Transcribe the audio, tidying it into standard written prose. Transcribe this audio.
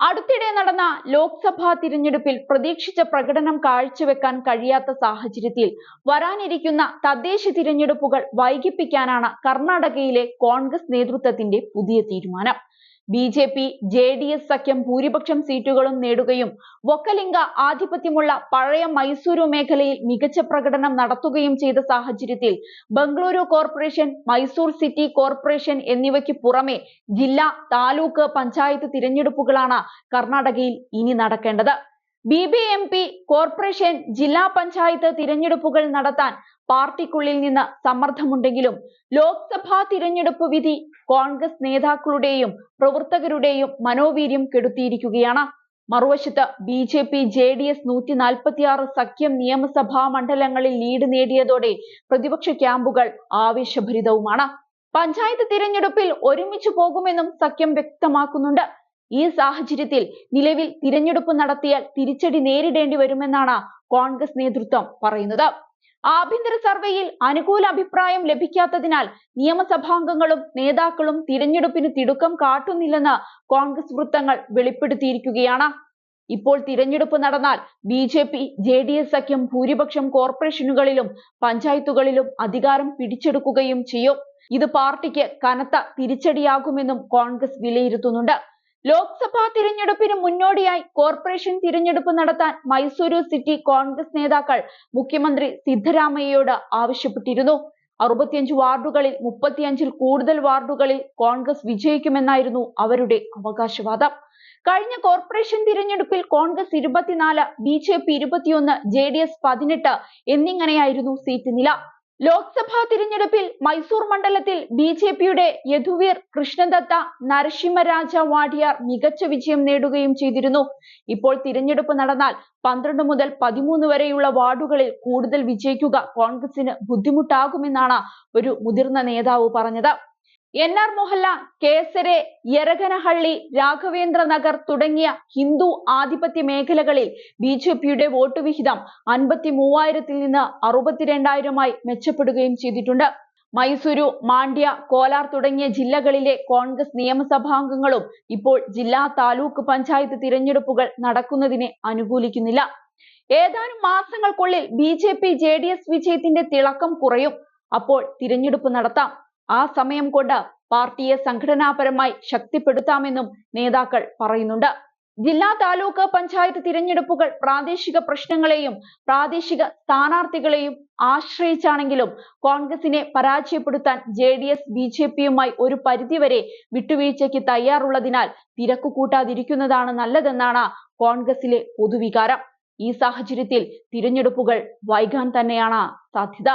അടുത്തിടെ നടന്ന ലോക്സഭാ തിരഞ്ഞെടുപ്പിൽ പ്രതീക്ഷിച്ച പ്രകടനം കാഴ്ചവെക്കാൻ കഴിയാത്ത സാഹചര്യത്തിൽ വരാനിരിക്കുന്ന തദ്ദേശ തിരഞ്ഞെടുപ്പുകൾ വൈകിപ്പിക്കാനാണ് കർണാടകയിലെ കോൺഗ്രസ് നേതൃത്വത്തിന്റെ പുതിയ തീരുമാനം. ബി.ജെ.പി. ജെ.ഡി.എസ് സഖ്യം ഭൂരിപക്ഷം സീറ്റുകളും നേടുകയും വൊക്കലിംഗ ആധിപത്യമുള്ള പഴയ മൈസൂരു മേഖലയിൽ മികച്ച പ്രകടനം നടത്തുകയും ചെയ്ത സാഹചര്യത്തിൽ Bengaluru corporation, Mysore city corporation എന്നിവയ്ക്ക് പുറമെ ജില്ലാ, താലൂക്ക്, പഞ്ചായത്ത് തിരഞ്ഞെടുപ്പുകളാണ് കർണാടകയിൽ ഇനി നടക്കേണ്ടത്. ബി.ബി.എം.പി. കോർപ്പറേഷൻ, ജില്ലാ പഞ്ചായത്ത് തിരഞ്ഞെടുപ്പുകൾ നടത്താൻ പാർട്ടിക്കുള്ളിൽ നിന്ന് സമ്മർദ്ദമുണ്ടെങ്കിലും ലോക്സഭാ തിരഞ്ഞെടുപ്പ് വിധി കോൺഗ്രസ് നേതാക്കളുടെയും പ്രവർത്തകരുടെയും മനോവീര്യം കെടുത്തിയിരിക്കുകയാണ്. മറുവശത്ത് ബി.ജെ.പി. ജെ.ഡി.എസ് 146 സഖ്യം നിയമസഭാ മണ്ഡലങ്ങളിൽ ലീഡ് നേടിയതോടെ പ്രതിപക്ഷ ക്യാമ്പുകൾ ആവേശഭരിതവുമാണ്. പഞ്ചായത്ത് തിരഞ്ഞെടുപ്പിൽ ഒരുമിച്ചു പോകുമെന്നും സഖ്യം വ്യക്തമാക്കുന്നുണ്ട്. ഈ സാഹചര്യത്തിൽ നിലവിൽ തിരഞ്ഞെടുപ്പ് നടത്തിയാൽ തിരിച്ചടി നേരിടേണ്ടി വരുമെന്നാണ് കോൺഗ്രസ് നേതൃത്വം പറയുന്നത്. ആഭ്യന്തര സർവേയിൽ അനുകൂല അഭിപ്രായം ലഭിക്കാത്തതിനാൽ നിയമസഭാംഗങ്ങളും നേതാക്കളും തിരഞ്ഞെടുപ്പിന് തിടുക്കം കാട്ടുന്നില്ലെന്ന് കോൺഗ്രസ് വൃത്തങ്ങൾ വെളിപ്പെടുത്തിയിരിക്കുകയാണ്. ഇപ്പോൾ തിരഞ്ഞെടുപ്പ് നടന്നാൽ ബി.ജെ.പി. ജെ.ഡി.എസ് സഖ്യം ഭൂരിപക്ഷം കോർപ്പറേഷനുകളിലും പഞ്ചായത്തുകളിലും അധികാരം പിടിച്ചെടുക്കുകയും ചെയ്യും. ഇത് പാർട്ടിക്ക് കനത്ത തിരിച്ചടിയാകുമെന്നും കോൺഗ്രസ് വിലയിരുത്തുന്നുണ്ട്. ലോക്സഭാ തിരഞ്ഞെടുപ്പിന് മുന്നോടിയായി കോർപ്പറേഷൻ തിരഞ്ഞെടുപ്പ് നടത്താൻ മൈസൂരു സിറ്റി കോൺഗ്രസ് നേതാക്കൾ മുഖ്യമന്ത്രി സിദ്ധരാമയ്യയോട് ആവശ്യപ്പെട്ടിരുന്നു. 65 വാർഡുകളിൽ 35-ൽ കൂടുതൽ വാർഡുകളിൽ കോൺഗ്രസ് വിജയിക്കുമെന്നായിരുന്നു അവരുടെ അവകാശവാദം. കഴിഞ്ഞ കോർപ്പറേഷൻ തിരഞ്ഞെടുപ്പിൽ കോൺഗ്രസ് 24, ബി.ജെ.പി. 21, ജെ.ഡി.എസ് 18 എന്നിങ്ങനെയായിരുന്നു സീറ്റ് നില. ലോക്സഭാ തിരഞ്ഞെടുപ്പിൽ മൈസൂർ മണ്ഡലത്തിൽ ബി.ജെ.പിയുടെ യദുവീർ കൃഷ്ണദത്ത നരസിംഹരാജ വാഡിയാർ മികച്ച വിജയം നേടുകയും ചെയ്തിരുന്നു. ഇപ്പോൾ തിരഞ്ഞെടുപ്പ് നടന്നാൽ 12 മുതൽ 13 വരെയുള്ള വാർഡുകളിൽ കൂടുതൽ വിജയിക്കുക കോൺഗ്രസിന് ബുദ്ധിമുട്ടാകുമെന്നാണ് ഒരു മുതിർന്ന നേതാവ് പറഞ്ഞത്. എൻ.ആർ. മൊഹല്ല, കേസരെ, യരഗനഹള്ളി, രാഘവേന്ദ്ര നഗർ തുടങ്ങിയ ഹിന്ദു ആധിപത്യ മേഖലകളിൽ ബി.ജെ.പിയുടെ വോട്ട് വിഹിതം 53,000-ൽ നിന്ന് 62,000-ആയി മെച്ചപ്പെടുകയും ചെയ്തിട്ടുണ്ട്. മൈസൂരു, മാണ്ഡ്യ, കോലാർ തുടങ്ങിയ ജില്ലകളിലെ കോൺഗ്രസ് നിയമസഭാംഗങ്ങളും ഇപ്പോൾ ജില്ലാ, താലൂക്ക്, പഞ്ചായത്ത് തിരഞ്ഞെടുപ്പുകൾ നടക്കുന്നതിനെ അനുകൂലിക്കുന്നില്ല. ഏതാനും മാസങ്ങൾക്കുള്ളിൽ ബി.ജെ.പി. ജെ.ഡി.എസ് വിജയത്തിന്റെ തിളക്കം കുറയും. അപ്പോൾ തിരഞ്ഞെടുപ്പ് നടത്താം. ആ സമയം കൊണ്ട് പാർട്ടിയെ സംഘടനാപരമായി ശക്തിപ്പെടുത്താമെന്നും നേതാക്കൾ പറയുന്നുണ്ട്. ജില്ലാ, താലൂക്ക്, പഞ്ചായത്ത് തിരഞ്ഞെടുപ്പുകൾ പ്രാദേശിക പ്രശ്നങ്ങളെയും പ്രാദേശിക സ്ഥാനാർത്ഥികളെയും ആശ്രയിച്ചാണെങ്കിലും കോൺഗ്രസിനെ പരാജയപ്പെടുത്താൻ ജെ.ഡി.എസ് ബി.ജെ.പിയുമായി ഒരു പരിധിവരെ വിട്ടുവീഴ്ചയ്ക്ക് തയ്യാറുള്ളതിനാൽ തിരക്ക് കൂട്ടാതിരിക്കുന്നതാണ് നല്ലതെന്നാണ് കോൺഗ്രസിലെ പൊതുവികാരം. ഈ സാഹചര്യത്തിൽ തിരഞ്ഞെടുപ്പുകൾ വൈകാൻ തന്നെയാണ് സാധ്യത.